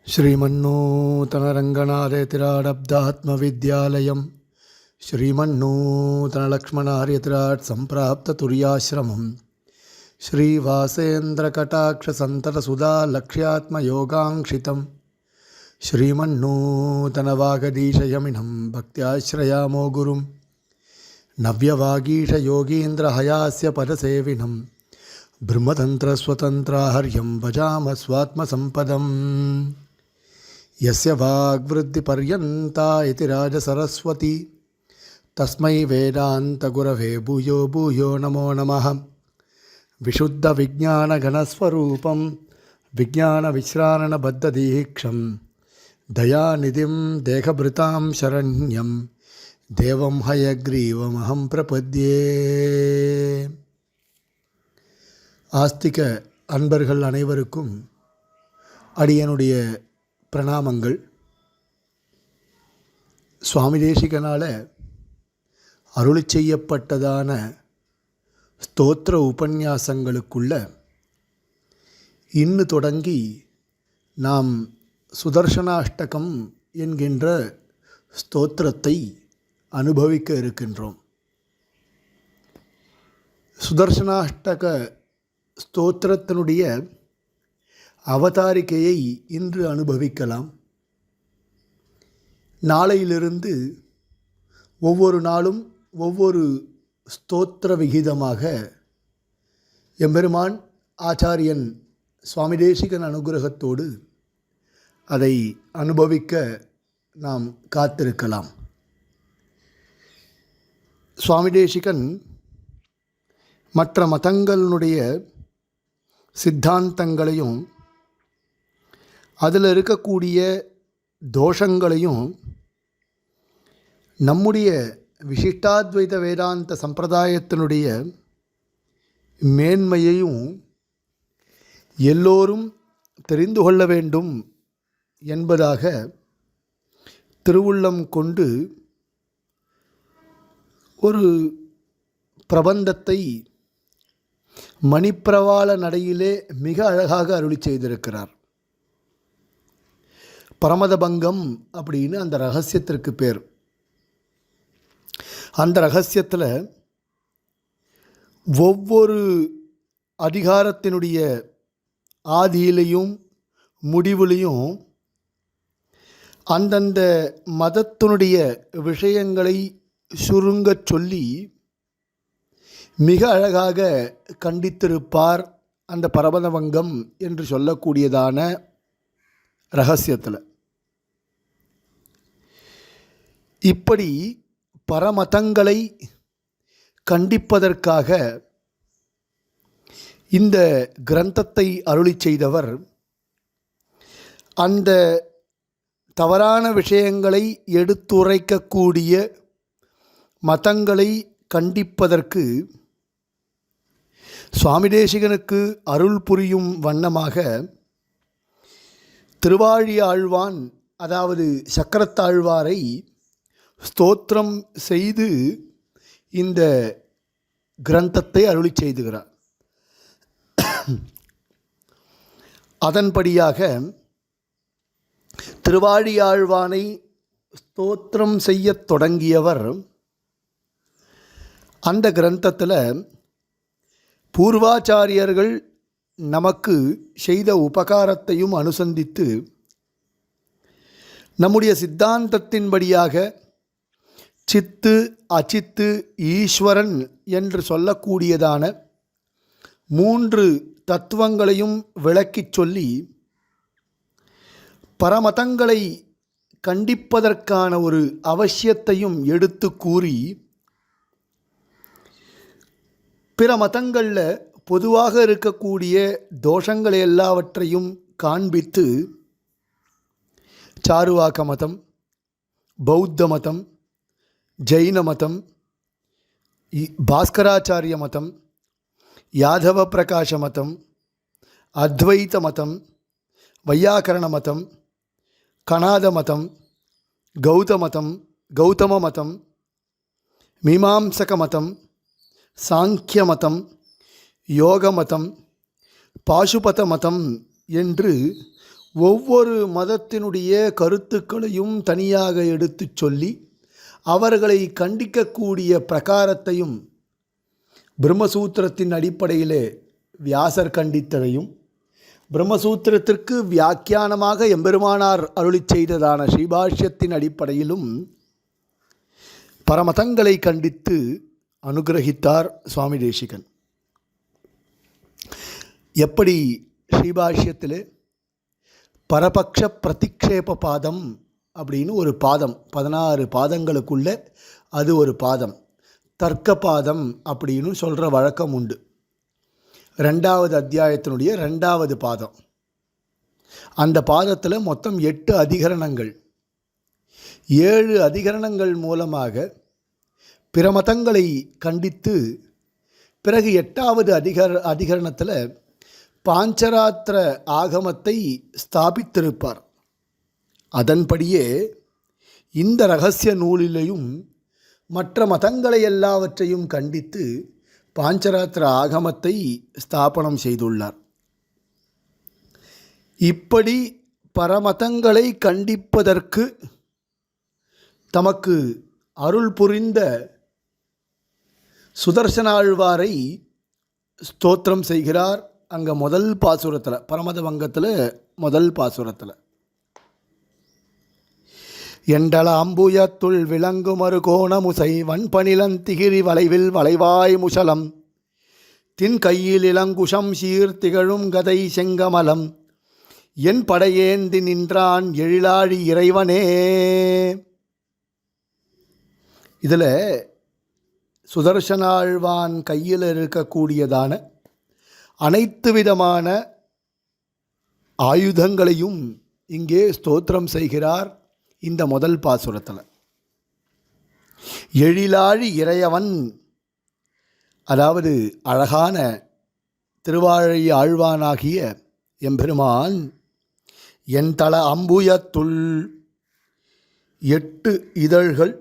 श्रीमन्नूतनरङ्गनाथयतिराडब्दात्मविद्यालयं श्रीमन्नूतनलक्ष्मणार्यतिराट् सम्प्राप्ततुर्याश्रमं श्रीवासेन्द्रकटाक्षसन्ततसुधालक्ष्यात्मयोगाङ्क्षितं श्रीमन्नूतनवागदीशयमिनं भक्त्याश्रयामो गुरुं नव्यवागीशयोगीन्द्रहयास्य पदसेविनं ब्रह्मतन्त्रस्वतन्त्राहर्यं भजामः स्वात्मसम्पदम् यस्य वाग्वृद्धिपर्यन्ता इति राजसरस्वती तस्मै वेदान्तगुरवे भूयो भूयो नमो नमः। विशुद्धविज्ञानघनस्वरूपं विज्ञानविश्राणबद्धदीक्षं दयानिधिं देहभृतां शरण्यं देवं हयग्रीवमहं प्रपद्ये। ஆஸ்திக அன்பர்கள் அனைவருக்கும் அடியனுடைய பிரணாமங்கள். சுவாமி தேசிகனால் அருளி செய்யப்பட்டதான ஸ்தோத்திர உபன்யாசங்களுக்குள்ள இன்று தொடங்கி நாம் சுதர்சனாஷ்டகம் என்கின்ற ஸ்தோத்திரத்தை அனுபவிக்க இருக்கின்றோம். சுதர்சனாஷ்டக ஸ்தோத்திரத்தினுடைய அவதாரிகையை இன்று அனுபவிக்கலாம். நாளையிலிருந்து ஒவ்வொரு நாளும் ஒவ்வொரு ஸ்தோத்திர விகிதமாக எம்பெருமான் ஆச்சாரியன் சுவாமி தேசிகன் அனுகிரகத்தோடு அதை அனுபவிக்க நாம் காத்திருக்கலாம். சுவாமி தேசிகன் மற்ற மதங்களினுடைய சித்தாந்தங்களையும் அதில் இருக்கக்கூடிய தோஷங்களையும் நம்முடைய விசிஷ்டாத்வைத வேதாந்த சம்பிரதாயத்தினுடைய மேன்மையையும் எல்லோரும் தெரிந்து கொள்ள வேண்டும் என்பதாக திருவுள்ளம் கொண்டு ஒரு பிரபந்தத்தை மணிப்பிரவாள நடையிலே மிக அழகாக அருளி செய்திருக்கிறார். பரமதபங்கம் அப்படின்னு அந்த ரகசியத்திற்கு பேர். அந்த ரகசியத்தில் ஒவ்வொரு அதிகாரத்தினுடைய ஆதியிலையும் முடிவுலையும் அந்தந்த மதத்தினுடைய விஷயங்களை சுருங்கச் சொல்லி மிக அழகாக கண்டித்திருப்பார் அந்த பரமதபங்கம் என்று சொல்லக்கூடியதான ரகசியத்தில். இப்படி பரமதங்களை கண்டிப்பதற்காக இந்த கிரந்தத்தை அருளி செய்தவர் அந்த தவறான விஷயங்களை எடுத்துரைக்கக்கூடிய மதங்களை கண்டிப்பதற்கு சுவாமி தேசிகனுக்கு அருள் புரியும் வண்ணமாக திருவாழியாழ்வான் அதாவது சக்கரத்தாழ்வாரை ஸ்தோத்திரம் செய்து இந்த கிரந்தத்தை அருளி செய்துகிறார். அதன்படியாக திருவாழியாழ்வானை ஸ்தோத்திரம் செய்யத் தொடங்கியவர் அந்த கிரந்தத்தில் பூர்வாச்சாரியர்கள் நமக்கு செய்த உபகாரத்தையும் அனுசந்தித்து நம்முடைய சித்தாந்தத்தின்படியாக சித்து அச்சித்து ஈஸ்வரன் என்று சொல்லக்கூடியதான 3 தத்துவங்களையும் விளக்கிச் சொல்லி பரமதங்களை கண்டிப்பதற்கான ஒரு அவசியத்தையும் எடுத்து கூறி பிற மதங்களில் பொதுவாக இருக்கக்கூடிய தோஷங்களை எல்லாவற்றையும் காண்பித்து சாருவாக்க மதம், பௌத்த மதம், ஜெயின மதம், பாஸ்கராச்சாரிய மதம், யாதவ பிரகாஷ மதம், அத்வைத மதம், வையாக்கரண மதம், கணாத மதம், கௌதம மதம், மீமாம்சக மதம், சாங்கிய மதம், யோக மதம், பாசுபத மதம் என்று ஒவ்வொரு மதத்தினுடைய கருத்துக்களையும் தனியாக எடுத்துச் சொல்லி அவர்களை கண்டிக்கக்கூடிய பிரகாரத்தையும் பிரம்மசூத்திரத்தின் அடிப்படையிலே வியாசர் கண்டித்ததையும், பிரம்மசூத்திரத்திற்கு வியாக்கியானமாக எம்பெருமானார் அருளிச் செய்ததான ஸ்ரீபாஷ்யத்தின் அடிப்படையிலும் பரமதங்களை கண்டித்து அனுகிரகித்தார் சுவாமி தேசிகன். எப்படி ஸ்ரீபாஷ்யத்தில் பரபக்ஷ பிரதிக்ஷேப பாதம் அப்படின்னு ஒரு பாதம், 16 பாதங்களுக்குள்ள அது ஒரு பாதம், தர்க்க பாதம் அப்படின்னு சொல்கிற வழக்கம் உண்டு. 2வது அத்தியாயத்தினுடைய 2வது பாதம். அந்த பாதத்தில் மொத்தம் 8 அதிகரணங்கள். 7 அதிகரணங்கள் மூலமாக பிற மதங்களை கண்டித்து, பிறகு 8வது அதிகரணத்தில் பாஞ்சராத்திர ஆகமத்தை ஸ்தாபித்திருப்பார். அதன்படியே இந்த இரகசிய நூலிலேயும் மற்ற மதங்களை எல்லாவற்றையும் கண்டித்து பாஞ்சராத்திர ஆகமத்தை ஸ்தாபனம் செய்துள்ளார். இப்படி பரமதங்களை கண்டிப்பதற்கு தமக்கு அருள் புரிந்த சுதர்சனாழ்வாரை ஸ்தோத்திரம் செய்கிறார். அங்கே முதல் பாசுரத்தில், பரமத வங்கத்தில் முதல் பாசுரத்தில், எண்டல அம்புயத்துள் விளங்குமறு கோணமுசை வன்பணிலன் திகிரி வளைவில் வளைவாய் முசலம் தின் கையில் இளங்குஷம் சீர் திகழும் கதை செங்கமலம் என் படையேந்தி நின்றான் எழிலாழி இறைவனே. இதில் சுதர்சனாழ்வான் கையில் இருக்கக்கூடியதான அனைத்து விதமான ஆயுதங்களையும் இங்கே ஸ்தோத்திரம் செய்கிறார். இந்த முதல் பாசுரத்தில் எழிலாழி இறையவன், அதாவது அழகான திருவாழி ஆழ்வானாகிய எம்பெருமான், என் தல அம்புயத்துள் 8 இதழ்கள்,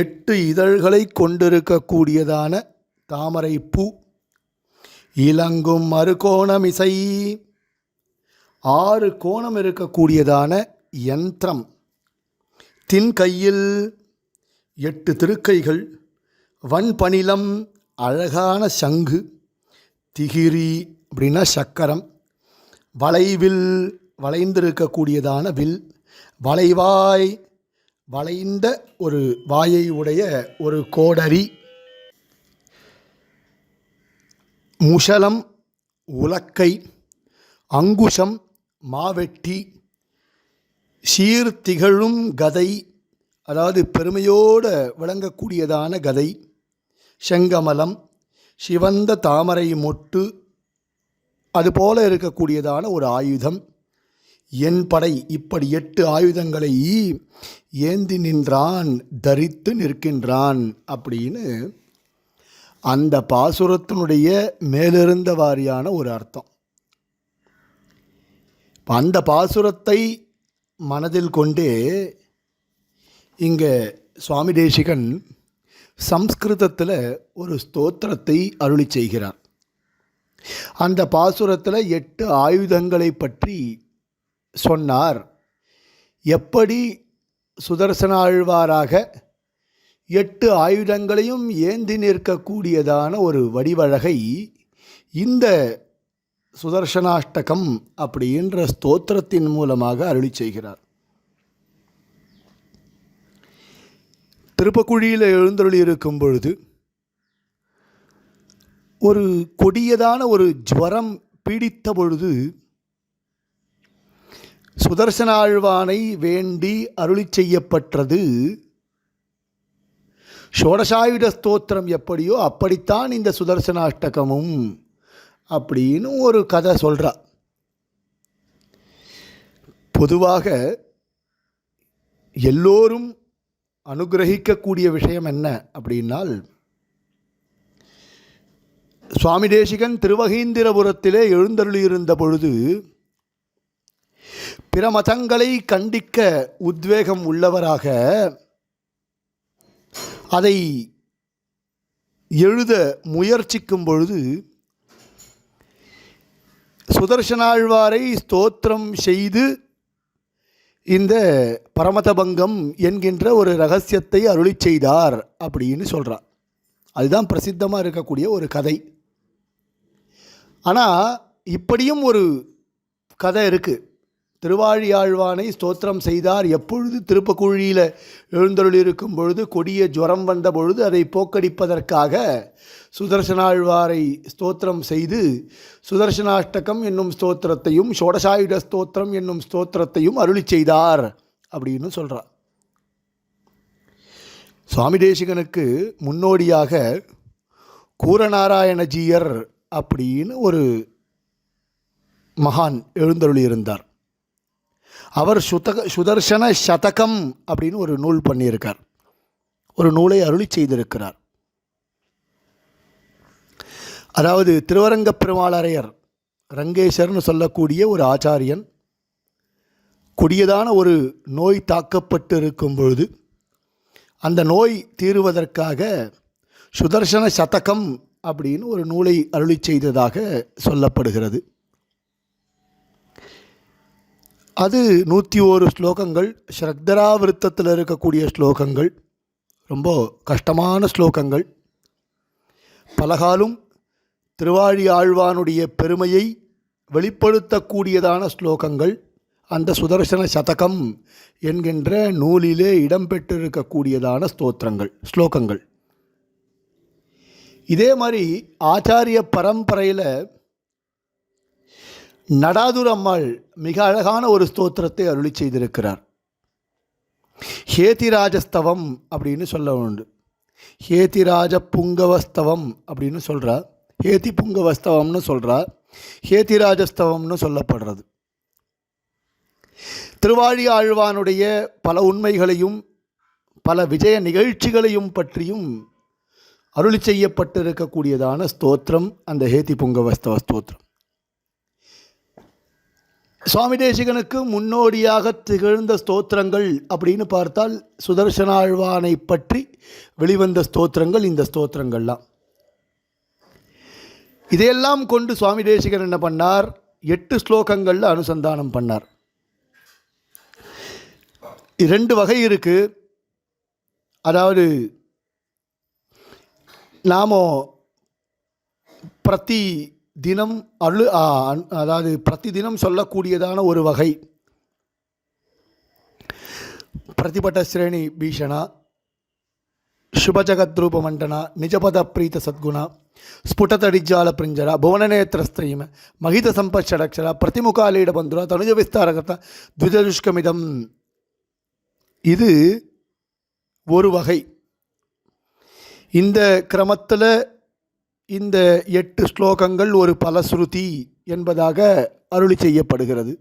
8 இதழ்களை கொண்டிருக்கக்கூடியதான தாமரை பூ, இலங்கும் மறுகோணமிசை 6 கோணம் இருக்கக்கூடியதான யந்திரம், தின் கையில் 8 திருக்கைகள், வன்பணிலம் அழகான சங்கு, திகிரி அப்படின்னா சக்கரம், வளைவில் வளைந்திருக்கக்கூடியதான வில், வளைவாய் வளைந்த ஒரு வாயை உடைய ஒரு கோடரி, முஷலம் உலக்கை, அங்குஷம் மாவெட்டி, சீர்திகழும் கதை, அதாவது பெருமையோடு விளங்கக்கூடியதான கதை, செங்கமலம் சிவந்த தாமரை மொட்டு அதுபோல இருக்கக்கூடியதான ஒரு ஆயுதம், என் படை, இப்படி 8 ஆயுதங்களை ஏந்தி நின்றான், தரித்து நிற்கின்றான் அப்படின்னு அந்த பாசுரத்தினுடைய மேலிருந்த வாரியான ஒரு அர்த்தம். அந்த பாசுரத்தை மனதில் கொண்டே இங்கே சுவாமி தேசிகன் சம்ஸ்கிருதத்தில் ஒரு ஸ்தோத்திரத்தை அருளி செய்கிறார். அந்த பாசுரத்தில் 8 ஆயுதங்களை பற்றி சொன்னார். எப்படி சுதர்சனாழ்வாராக 8 ஆயுதங்களையும் ஏந்தி நிற்கக்கூடியதான ஒரு வடிவழகை இந்த சுதர்சனாஷ்டகம் அப்படின்ற ஸ்தோத்திரத்தின் மூலமாக அருளி செய்கிறார். திருப்பக்குழியில் எழுந்தருளி இருக்கும் பொழுது ஒரு கொடியதான ஒரு ஜுவரம் பீடித்த பொழுது சுதர்சனாழ்வானை வேண்டி அருளி செய்யப்பட்டது. ஷோடசாயுத ஸ்தோத்திரம் எப்படியோ அப்படித்தான் இந்த சுதர்சனாஷ்டகமும் அப்படின்னு ஒரு கதை சொல்கிறா. பொதுவாக எல்லோரும் அனுகிரகிக்கக்கூடிய விஷயம் என்ன அப்படின்னால், சுவாமி தேசிகன் திருவகீந்திரபுரத்திலே எழுந்தருளியிருந்த பொழுது பிற மதங்களை கண்டிக்க உத்வேகம் உள்ளவராக அதை எழுத முயற்சிக்கும் பொழுது சுதர்சனாழ்வாரை ஸ்தோத்திரம் செய்து இந்த பரமதபங்கம் என்கின்ற ஒரு ரகசியத்தை அருளி செய்தார் அப்படின்னு சொல்கிறார். அதுதான் பிரசித்தமாக இருக்கக்கூடிய ஒரு கதை. ஆனால் இப்படியும் ஒரு கதை இருக்குது. திருவாழியாழ்வானை ஸ்தோத்திரம் செய்தார். எப்பொழுது திருப்பக்குழியில் எழுந்தருளிருக்கும் பொழுது கொடிய ஜுரம் வந்த பொழுது அதை போக்கடிப்பதற்காக சுதர்சனாழ்வாரை ஸ்தோத்திரம் செய்து சுதர்சனாஷ்டகம் என்னும் ஸ்தோத்திரத்தையும் ஷோடசாயுத ஸ்தோத்திரம் என்னும் ஸ்தோத்திரத்தையும் அருளி செய்தார் அப்படின்னு சொல்கிறார். சுவாமி தேசிகனுக்கு முன்னோடியாக கூரநாராயணஜீயர் அப்படின்னு ஒரு மகான் எழுந்தருளியிருந்தார். அவர் சுதர்சன சதகம் அப்படின்னு ஒரு நூல் பண்ணியிருக்கார். ஒரு நூலை அருளி செய்திருக்கிறார். அதாவது திருவரங்கப் பெருமாளரையர் ரங்கேசர்னு சொல்லக்கூடிய ஒரு ஆச்சாரியன் கொடியதான ஒரு நோய் தாக்கப்பட்டு இருக்கும் பொழுது அந்த நோய் தீருவதற்காக சுதர்சன சதகம் அப்படின்னு ஒரு நூலை அருளி செய்ததாக சொல்லப்படுகிறது. அது 101 ஸ்லோகங்கள், ஸ்ரத்தராவிருத்தத்தில் இருக்கக்கூடிய ஸ்லோகங்கள், ரொம்ப கஷ்டமான ஸ்லோகங்கள். பலகாலும் திருவாழி ஆழ்வானுடைய பெருமையை வெளிப்படுத்தக்கூடியதான ஸ்லோகங்கள் அந்த சுதர்சன சதகம் என்கின்ற நூலிலே இடம்பெற்றிருக்கக்கூடியதான ஸ்லோகங்கள். இதே மாதிரி ஆச்சாரிய பரம்பரையில் நடாதுர் அம்மாள் மிக அழகான ஒரு ஸ்தோத்திரத்தை அருளி செய்திருக்கிறார். ஹேதிராஜஸ்தவம் அப்படின்னு சொல்ல உண்டு. ஹேதிராஜ புங்கவஸ்தவம் அப்படின்னு சொல்கிறா. ஹேதி புங்கவஸ்தவம்னு சொல்கிறா. ஹேதிராஜஸ்தவம்னு சொல்லப்படுறது. திருவாழி ஆழ்வானுடைய பல உண்மைகளையும் பல விஜய நிகழ்ச்சிகளையும் பற்றியும் அருளி செய்யப்பட்டிருக்கக்கூடியதான ஸ்தோத்திரம் அந்த ஹேதி புங்கவஸ்தவ ஸ்தோத்திரம். சுவாமி தேசிகனுக்கு முன்னோடியாக திகழ்ந்த ஸ்தோத்திரங்கள் அப்படின்னு பார்த்தால் சுதர்சனாழ்வானை பற்றி வெளிவந்த ஸ்தோத்திரங்கள் இந்த ஸ்தோத்திரங்கள்லாம். இதையெல்லாம் கொண்டு சுவாமி தேசிகன் என்ன பண்ணார்? 8 ஸ்லோகங்களில் அனுசந்தானம் பண்ணார். 2 வகை இருக்குது. அதாவது நாம் பிரதி தினம் அதாவது பிரதி தினம் சொல்லக்கூடியதான ஒரு வகை பிரதிபட்ட ஸ்ரேணி பீஷணா, சுபஜகத்ரூப மண்டனா, நிஜபத பிரீத சத்குணா, ஸ்புடதடிஜால பிரிஞ்சரா, புவனநேத்திரஸ்திரீம, மகித சம்பட்சடக்ஷரா, பிரதிமுகாலீட பந்துரா, தனுஜ விஸ்தாரகத்தா, த்விஜதுஷ்கமிதம். இது ஒரு வகை. இந்த கிரமத்தில் இந்த 8 ஸ்லோகங்கள் ஒரு பலஸ்ருதி என்பதாக அருளி செய்யப்படுகிறது.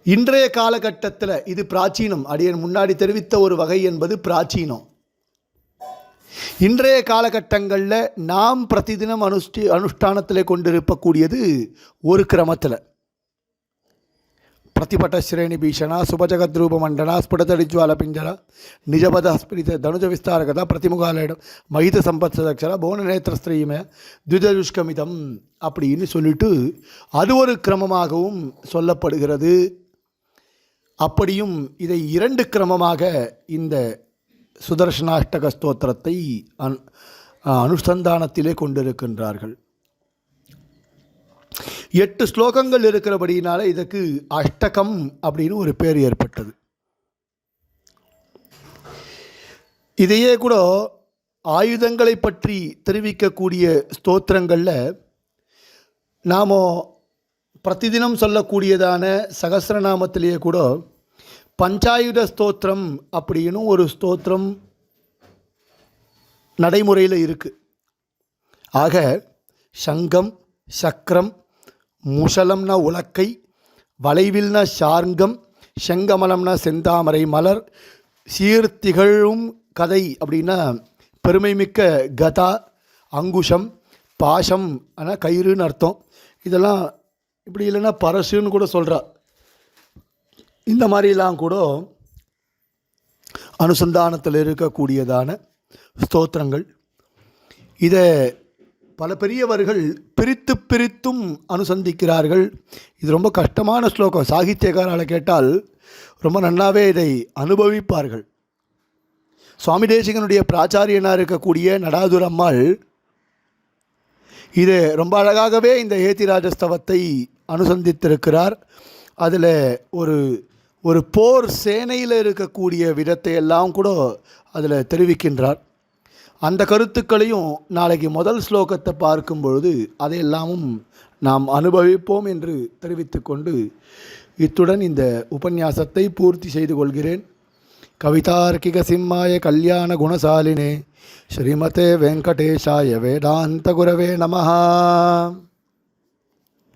இன்றைய காலகட்டத்தில் இது பிராச்சீனம். அடியன் முன்னாடி தெரிவித்த ஒரு வகை என்பது பிராச்சீனம். இன்றைய காலகட்டங்களில் நாம் பிரதிதினம் அனுஷ்டானத்தில் கொண்டிருக்கக்கூடியது ஒரு கிரமத்தில் பிரதிபட்ட ஸ்ரேணி பீஷணா, சுபஜகத்ரூப மண்டனா, ஸ்புடதடிஜ்வால பிஞ்சரா, நிஜபத ஸ்பிரித தனுஜ விஸ்தாரகதா, பிரதிமுகாலேடம், மகித சம்பத்சதக்ஷரா, புவனநேத்திரஸ்திரீம, த்விஜதுஷ்கமிதம் அப்படின்னு சொல்லிட்டு அது ஒரு கிரமமாகவும் சொல்லப்படுகிறது. அப்படியும் இதை 2 கிரமமாக இந்த சுதர்சனாஷ்டக ஸ்தோத்திரத்தை அனுசந்தானத்திலே கொண்டிருக்கின்றார்கள். 8 ஸ்லோகங்கள் இருக்கிறபடியினால இதற்கு அஷ்டகம் அப்படின்னு ஒரு பேர் ஏற்பட்டது. இதையே கூட ஆயுதங்களை பற்றி தெரிவிக்கக்கூடிய ஸ்தோத்திரங்களில் நாம் பிரதிதினம் சொல்லக்கூடியதான சகஸ்ரநாமத்திலேயே கூட பஞ்சாயுத ஸ்தோத்திரம் அப்படின்னு ஒரு ஸ்தோத்திரம் நடைமுறையில் இருக்குது. ஆக சங்கம், சக்கரம், முஷலம்னா உலக்கை, வளைவில்னா சார்ங்கம், செங்கமலம்னா செந்தாமரை மலர், சீர்த்திகழும் கதை அப்படின்னா பெருமைமிக்க கதா, அங்குஷம், பாசம் ஆனால் கயிறுன்னு அர்த்தம். இதெல்லாம் இப்படி இல்லைன்னா பரசுன்னு கூட சொல்கிறா. இந்த மாதிரிலாம் கூட அனுசந்தானத்தில் இருக்கக்கூடியதான ஸ்தோத்திரங்கள். இதை பல பெரியவர்கள் பிரித்து பிரித்தும் அனுசந்திக்கிறார்கள். இது ரொம்ப கஷ்டமான ஸ்லோகம். சாகித்யக்காரால் கேட்டால் ரொம்ப நன்னாவே இதை அனுபவிப்பார்கள். சுவாமி தேசிகனுடைய பிராச்சாரியனாக இருக்கக்கூடிய நடாதுர அம்மாள் இது ரொம்ப அழகாகவே இந்த ஏத்திராஜஸ்தவத்தை அனுசந்தித்திருக்கிறார். அதில் ஒரு ஒரு போர் சேனையில் இருக்கக்கூடிய விதத்தை எல்லாம் கூட அதில் தெரிவிக்கின்றார். அந்த கருத்துக்களையும் நாளைக்கு முதல் ஸ்லோகத்தை பார்க்கும் பொழுது அதையெல்லாமும் நாம் அனுபவிப்போம் என்று தெரிவித்துக்கொண்டு இத்துடன் இந்த உபன்யாசத்தை பூர்த்தி செய்து கொள்கிறேன். கவிதார்க்கிக சிம்மாய கல்யாண குணசாலினே ஸ்ரீமதே வெங்கடேஷாய வேதாந்த குரவே நமஹ.